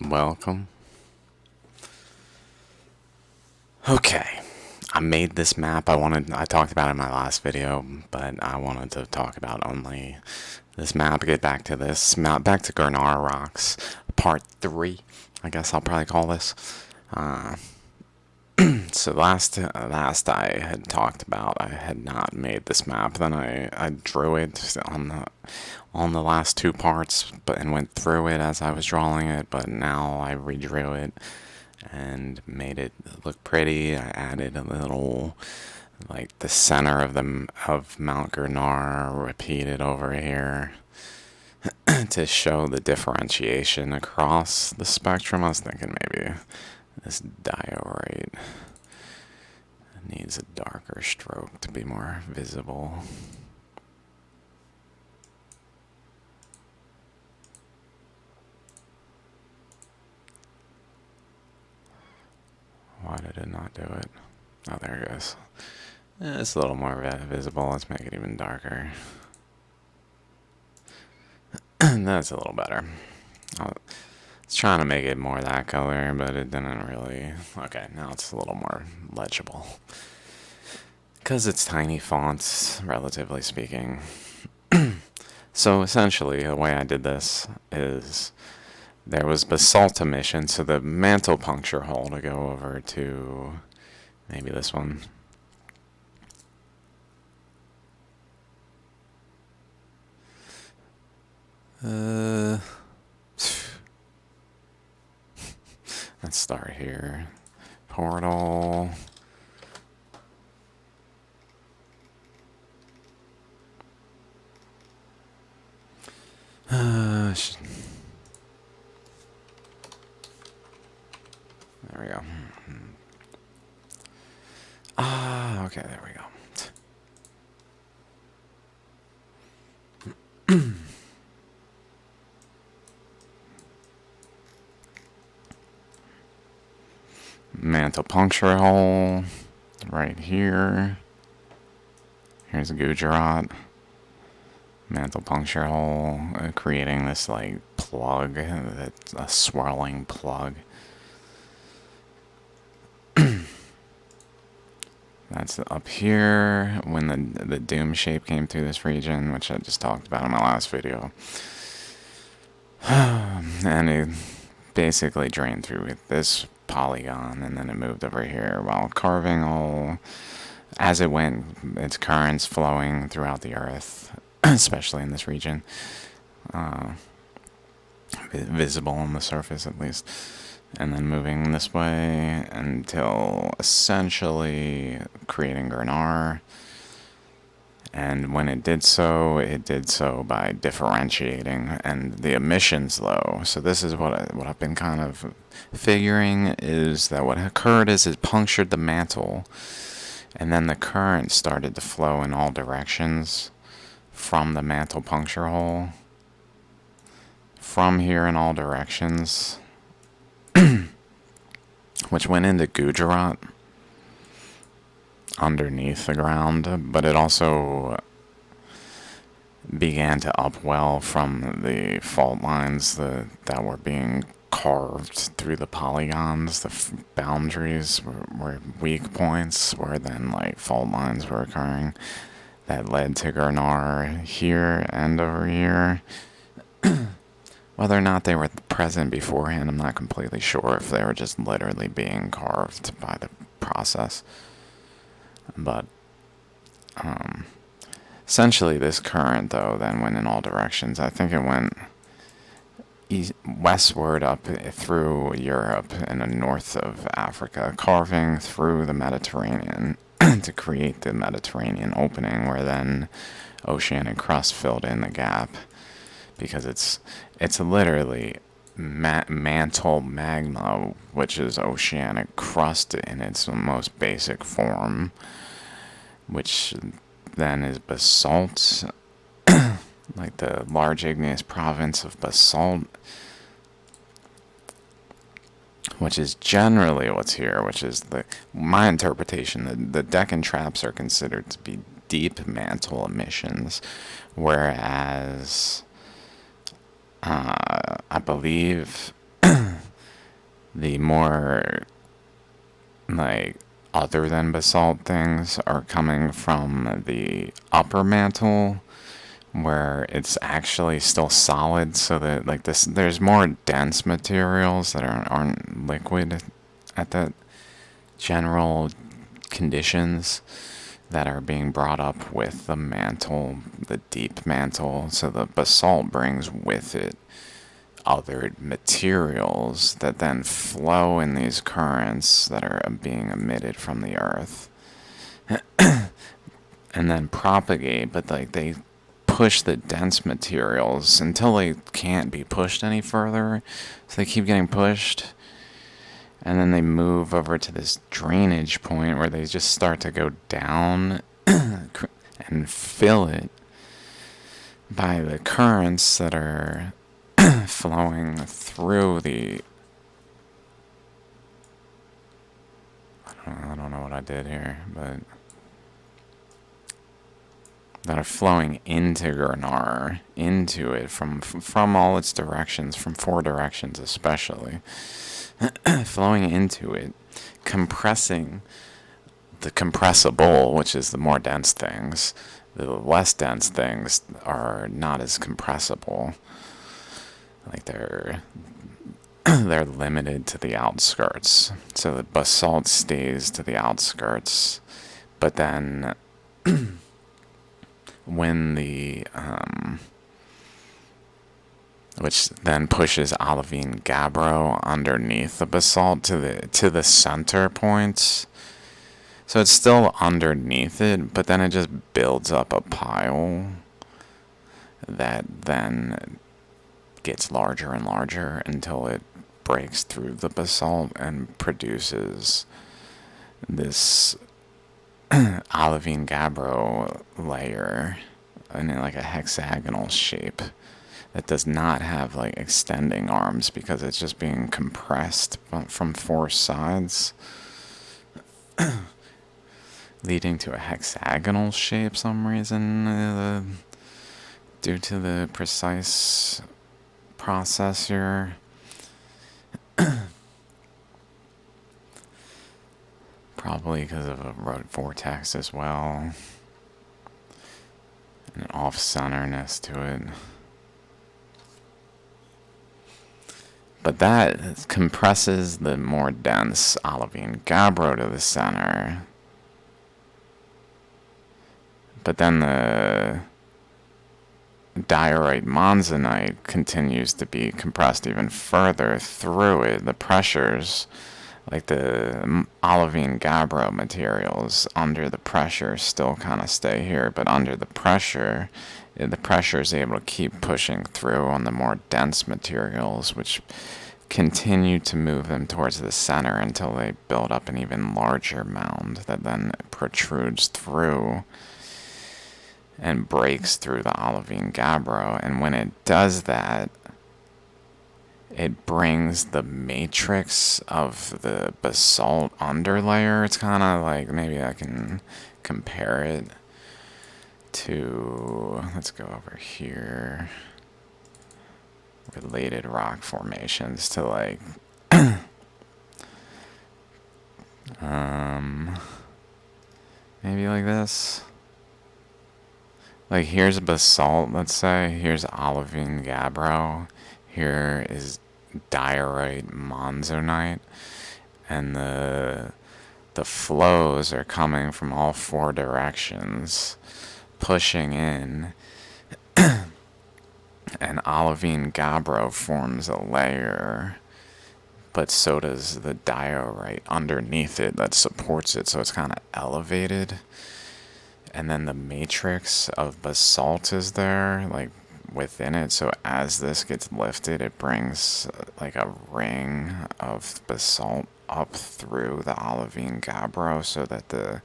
Welcome. Okay, I made this map. I talked about it in my last video, but I wanted to talk about only this map. Get back to this map, back to Girnar Rocks, part 3. I guess I'll probably call this. Uh, so last I had talked about, I had not made this map. Then I drew it on the last two parts, but and went through it as I was drawing it. But now I redrew it and made it look pretty. I added a little, like the center of Mount Girnar repeated over here to show the differentiation across the spectrum. I was thinking maybe this diorite needs a darker stroke to be more visible. Why did it not do it? Oh, there it goes. It's a little more visible. Let's make it even darker. That's a little better. I was trying to make it more that color, but it didn't really. Okay, now it's a little more legible. Because it's tiny fonts, relatively speaking. So essentially, the way I did this is there was basalt emission, so the mantle puncture hole to go over to maybe this one. Let's start here. Portal. There we go. Okay, there we go. Mantle puncture hole right here. Here's a Gujarat. Mantle puncture hole, creating this like plug, that's a swirling plug. That's up here when the doom shape came through this region, which I just talked about in my last video. And it basically drained through with this polygon, and then it moved over here while carving all as it went, its currents flowing throughout the earth, especially in this region, visible on the surface at least, and then moving this way until essentially creating Girnar. And when it did so by differentiating and the emissions low. So this is what I've been kind of figuring is that what occurred is it punctured the mantle, and then the current started to flow in all directions from the mantle puncture hole. From here in all directions, which went into Gujarat underneath the ground, but it also began to upwell from the fault lines that were being carved through the polygons. The boundaries were weak points where then like fault lines were occurring that led to Girnar here and over here. Whether or not they were present beforehand, I'm not completely sure if they were just literally being carved by the process. But essentially this current, though, then went in all directions. I think it went westward up through Europe and the north of Africa, carving through the Mediterranean to create the Mediterranean opening, where then oceanic crust filled in the gap, because it's literally mantle magma, which is oceanic crust in its most basic form, which then is basalt, like the large igneous province of basalt, which is generally what's here, which is my interpretation. The Deccan traps are considered to be deep mantle emissions, whereas I believe The more, like, other than basalt things are coming from the upper mantle, where it's actually still solid, so that, like, this, there's more dense materials that aren't liquid at that general conditions that are being brought up with the mantle, the deep mantle. So the basalt brings with it other materials that then flow in these currents that are being emitted from the earth and then propagate, but like they push the dense materials until they can't be pushed any further. So they keep getting pushed, and then they move over to this drainage point where they just start to go down and fill it by the currents that are flowing through the... I don't know what I did here, but that are flowing into Girnar, into it from all its directions, from 4 directions especially, flowing into it, compressing the compressible, which is the more dense things. The less dense things are not as compressible. Like they're limited to the outskirts. So the basalt stays to the outskirts, but then when the which then pushes olivine gabbro underneath the basalt to the center points. So it's still underneath it, but then it just builds up a pile that then gets larger and larger until it breaks through the basalt and produces this olivine gabbro layer in like a hexagonal shape that does not have like extending arms because it's just being compressed from 4 sides, leading to a hexagonal shape some reason, due to the precise process here. Probably because of a road vortex as well, and an off-centerness to it. But that compresses the more dense olivine gabbro to the center. But then the diorite monzonite continues to be compressed even further through it. The pressures, like the olivine gabbro materials, under the pressure still kind of stay here, but under the pressure is able to keep pushing through on the more dense materials, which continue to move them towards the center until they build up an even larger mound that then protrudes through and breaks through the olivine gabbro. And when it does that, it brings the matrix of the basalt underlayer. It's kind of like, maybe I can compare it to, let's go over here, related rock formations, to like maybe like this. Like here's basalt, let's say, here's olivine gabbro, here is diorite monzonite, and the flows are coming from all 4 directions, pushing in, and olivine gabbro forms a layer, but so does the diorite underneath it that supports it, so it's kind of elevated. And then the matrix of basalt is there, like within it, so as this gets lifted, it brings like a ring of basalt up through the olivine gabbro, so that the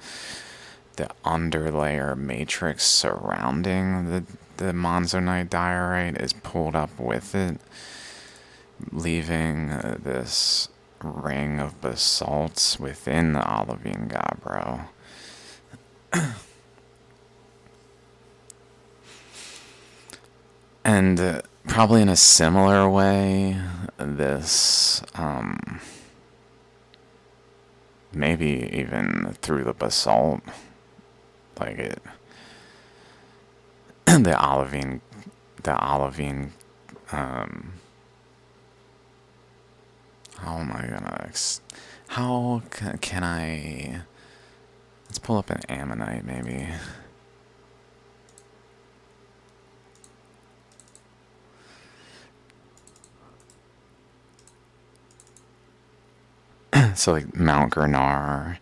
underlayer matrix surrounding the monzonite diorite is pulled up with it, leaving this ring of basalts within the olivine gabbro. And probably in a similar way, this maybe even through the basalt, like it, the olivine, the olivine. How am I gonna? How can I? Let's pull up an ammonite, maybe. So like Mount Girnar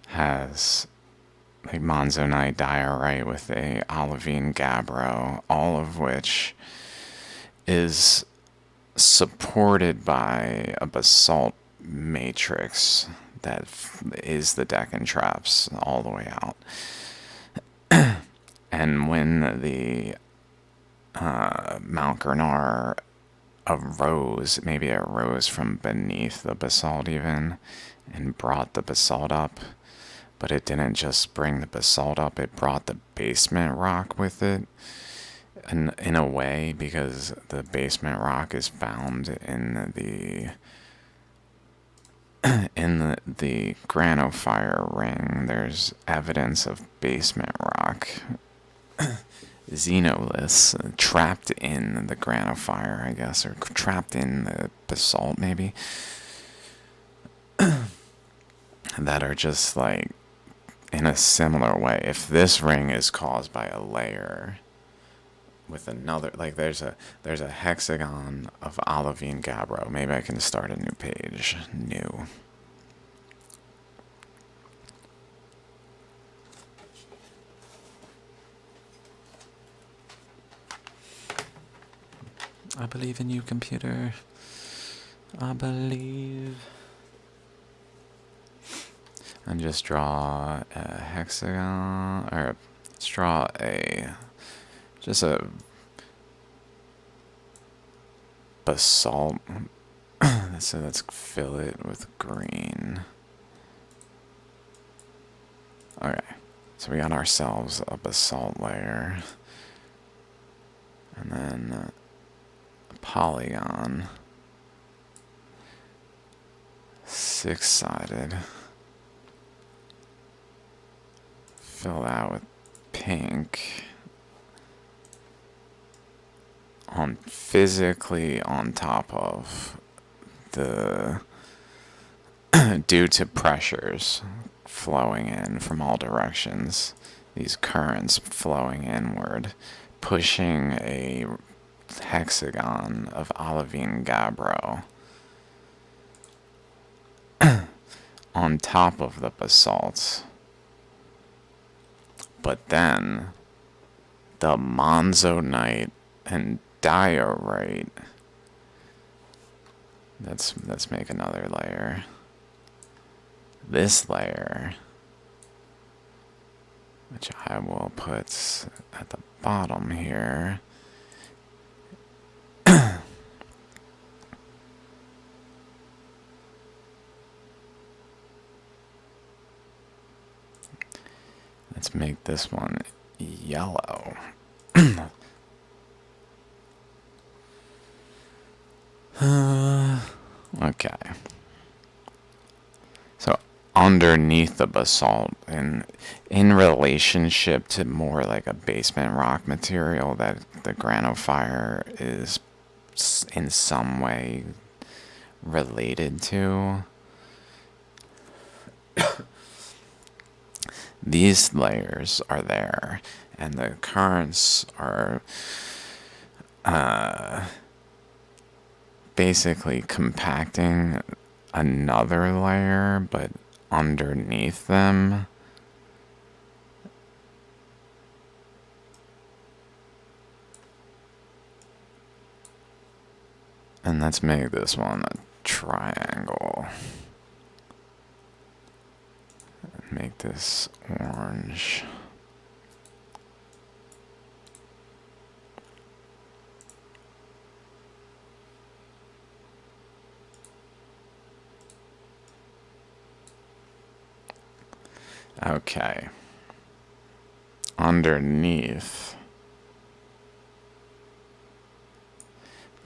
has like monzonite diorite with a olivine gabbro, all of which is supported by a basalt matrix that is the Deccan Traps all the way out. And when the Mount Girnar arose, maybe it rose from beneath the basalt even, and brought the basalt up, but it didn't just bring the basalt up, it brought the basement rock with it. And in a way, because the basement rock is found in the granophyre ring, there's evidence of basement rock, xenoliths trapped in the granophyre, I guess, or trapped in the basalt maybe, that are just like in a similar way. If this ring is caused by a layer with another, like there's a hexagon of olivine gabbro. Maybe I can start a new page. New. I believe in you, computer. I believe. And just draw a hexagon, or let's draw just a basalt. So let's fill it with green. Okay, so we got ourselves a basalt layer, and then a polygon, six-sided. Fill that with pink. Physically on top of the due to pressures flowing in from all directions, these currents flowing inward, pushing a hexagon of olivine gabbro on top of the basalt. But then the monzonite and diorite. Let's make another layer. This layer, which I will put at the bottom here, let's make this one yellow. Okay. So underneath the basalt, and in relationship to more like a basement rock material that the granophyre is in some way related to, these layers are there, and the currents are basically compacting another layer, but underneath them. And let's make this one a triangle. Make this orange. Okay. Underneath,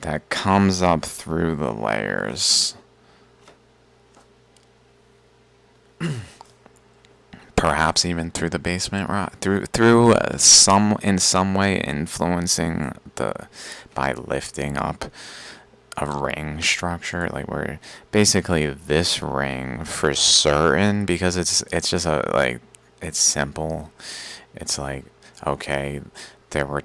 that comes up through the layers perhaps even through the basement rock, through some in some way influencing the by lifting up a ring structure, like where basically this ring for certain, because it's just a like it's simple. It's like, okay, there were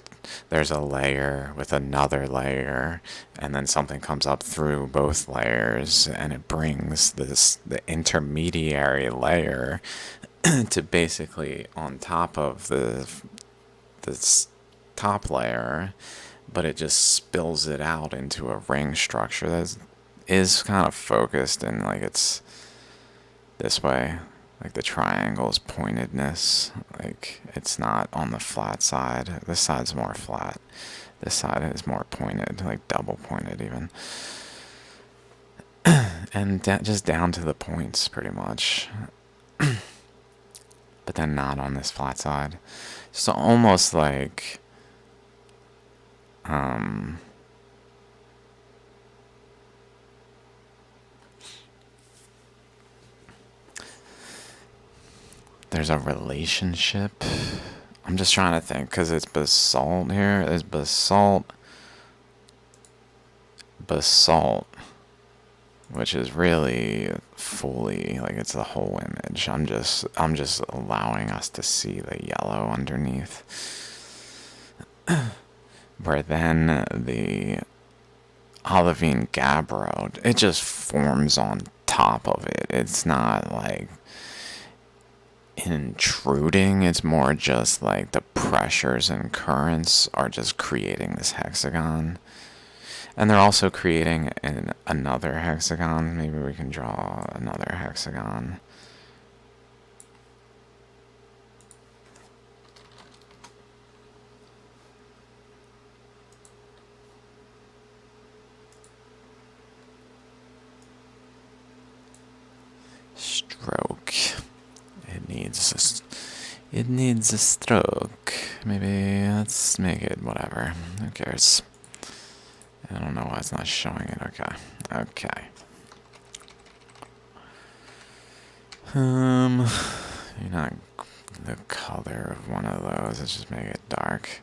there's a layer with another layer, and then something comes up through both layers, and it brings the intermediary layer to basically on top of this top layer, but it just spills it out into a ring structure that is kind of focused, and like it's this way, like the triangle's pointedness, like it's not on the flat side. This side's more flat. This side is more pointed, like double pointed even. And just down to the points pretty much. But then not on this flat side. So almost like there's a relationship. I'm just trying to think, because it's basalt here. There's basalt, which is really fully like it's the whole image. I'm just allowing us to see the yellow underneath. Where then the olivine gabbro, it just forms on top of it. It's not like intruding, it's more just like the pressures and currents are just creating this hexagon. And they're also creating another hexagon. Maybe we can draw another hexagon. Stroke. It needs a stroke. Maybe let's make it whatever. Who cares? I don't know why it's not showing it. Okay. Okay. You're not the color of one of those. Let's just make it dark.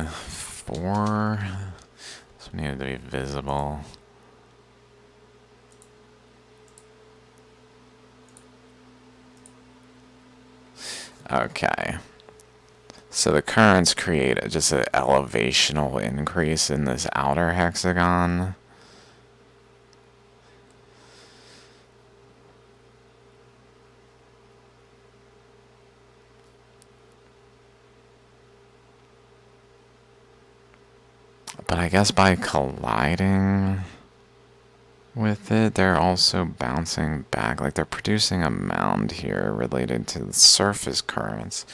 4. This needed to be visible. Okay. So the currents create just an elevational increase in this outer hexagon. But I guess by colliding with it, they're also bouncing back. Like they're producing a mound here related to the surface currents.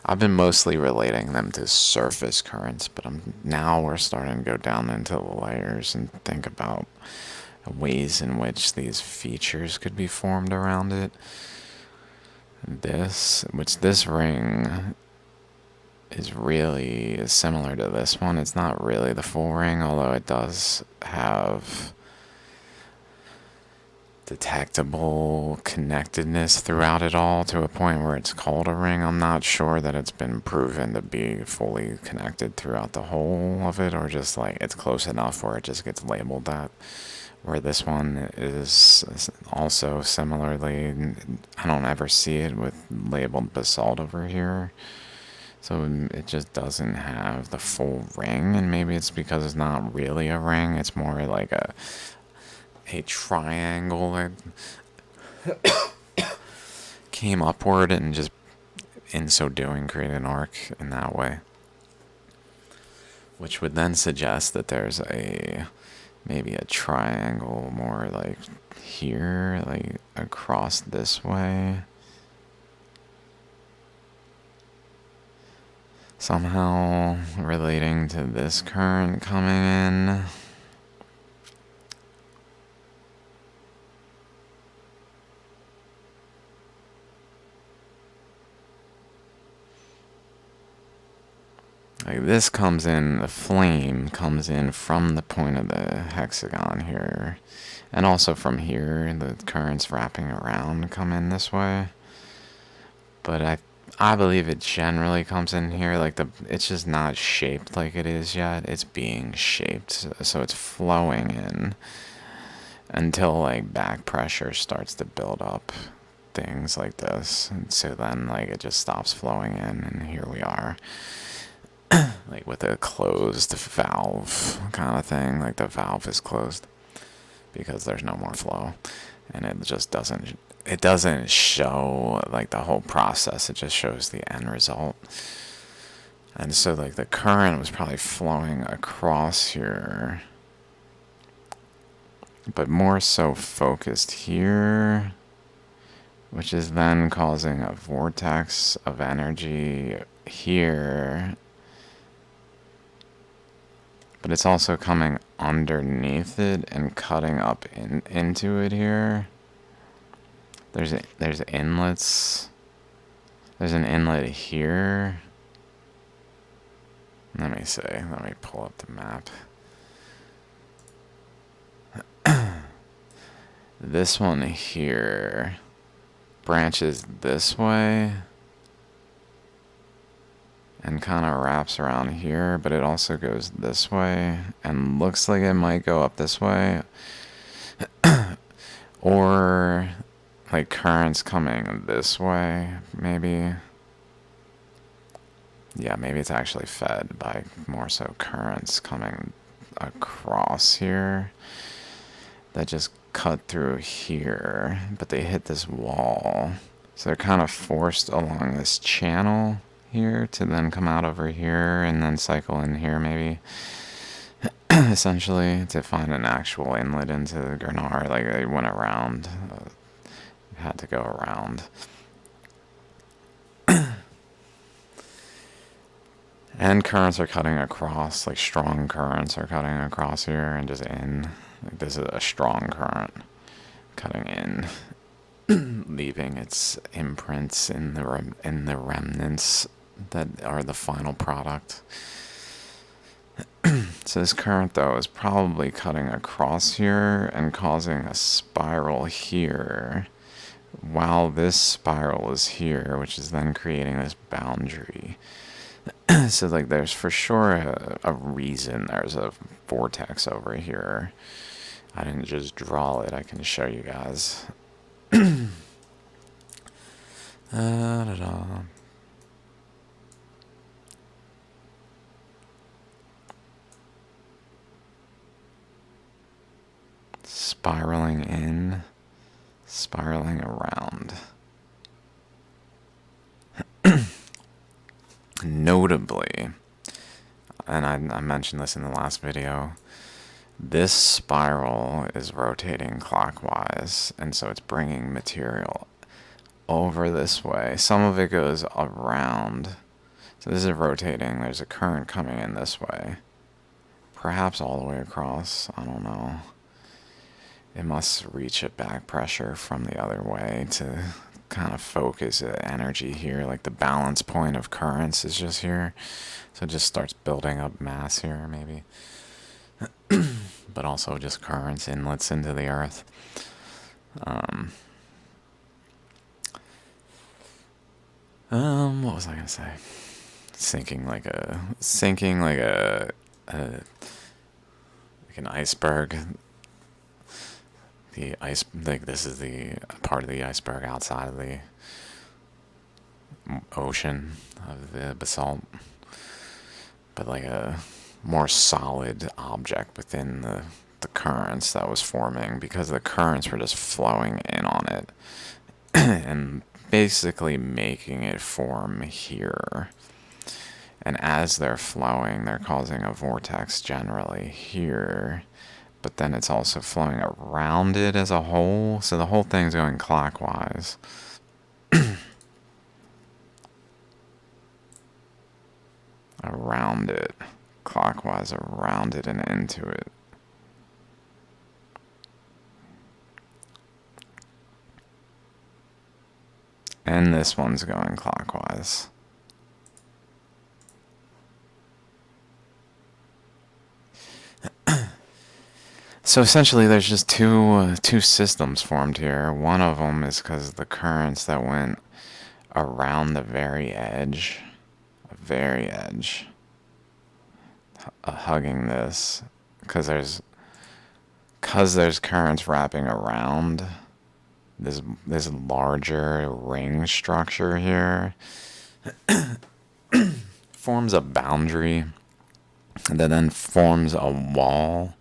I've been mostly relating them to surface currents, but now we're starting to go down into the layers and think about ways in which these features could be formed around it. This ring is really similar to this one. It's not really the full ring, although it does have detectable connectedness throughout it all to a point where it's called a ring. I'm not sure that it's been proven to be fully connected throughout the whole of it, or just like it's close enough where it just gets labeled that. Where this one is also similarly, I don't ever see it with labeled basalt over here. So it just doesn't have the full ring, and maybe it's because it's not really a ring. It's more like a triangle that came upward and just in so doing created an arc in that way. Which would then suggest that there's maybe a triangle more like here, like across this way. Somehow relating to this current coming in. Like this comes in, the flame comes in from the point of the hexagon here. And also from here, the currents wrapping around come in this way. But I believe it generally comes in here, like it's just not shaped like it is yet. It's being shaped, so it's flowing in until like back pressure starts to build up things like this. And so then like it just stops flowing in, and here we are. Like with a closed valve kind of thing, like the valve is closed because there's no more flow, and it just doesn't show like the whole process, it just shows the end result. And so like the current was probably flowing across here, but more so focused here, which is then causing a vortex of energy here. But it's also coming underneath it and cutting up into it here. There's inlets. There's an inlet here. Let me see. Let me pull up the map. This one here branches this way and kind of wraps around here, but it also goes this way and looks like it might go up this way. Or like currents coming this way, maybe. Yeah, maybe it's actually fed by more so currents coming across here that just cut through here, but they hit this wall. So they're kind of forced along this channel here to then come out over here and then cycle in here maybe. Essentially, to find an actual inlet into the Girnar. Like they went around, had to go around. And currents are cutting across, like strong currents are cutting across here and just in. Like this is a strong current cutting in, leaving its imprints in the remnants that are the final product. So this current though is probably cutting across here and causing a spiral here, while this spiral is here, which is then creating this boundary. So like there's for sure a reason there's a vortex over here. I didn't just draw it, I can show you guys. Spiraling in, spiraling around. Notably, and I mentioned this in the last video, this spiral is rotating clockwise, and so it's bringing material over this way. Some of it goes around. So this is rotating. There's a current coming in this way. Perhaps all the way across. I don't know. It must reach a back pressure from the other way to kind of focus energy here. Like the balance point of currents is just here. So it just starts building up mass here, maybe. But also just currents, inlets into the earth. What was I gonna say? Sinking like an iceberg. The ice, like this is the part of the iceberg outside of the ocean of the basalt, but like a more solid object within the currents that was forming, because the currents were just flowing in on it and basically making it form here. And as they're flowing, they're causing a vortex generally here, but then it's also flowing around it as a whole, so the whole thing's going clockwise. Around it, clockwise around it and into it. And this one's going clockwise. So essentially, there's just two systems formed here. One of them is because the currents that went around the very edge, hugging this, because there's currents wrapping around this larger ring structure here, forms a boundary that then forms a wall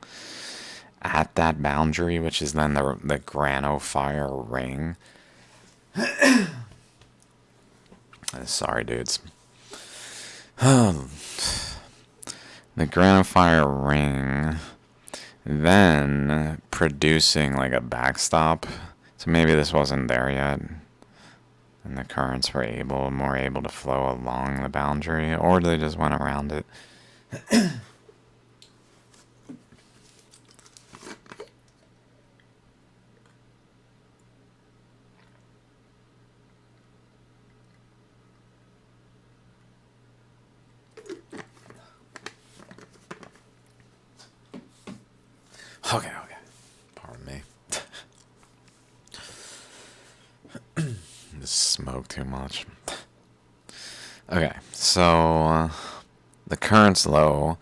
at that boundary, which is then the granophyre ring. Sorry, dudes. The granophyre ring then producing like a backstop. So maybe this wasn't there yet, and the currents were more able to flow along the boundary, or they just went around it. Okay. Pardon me. Just smoke too much. Okay, so the current's low.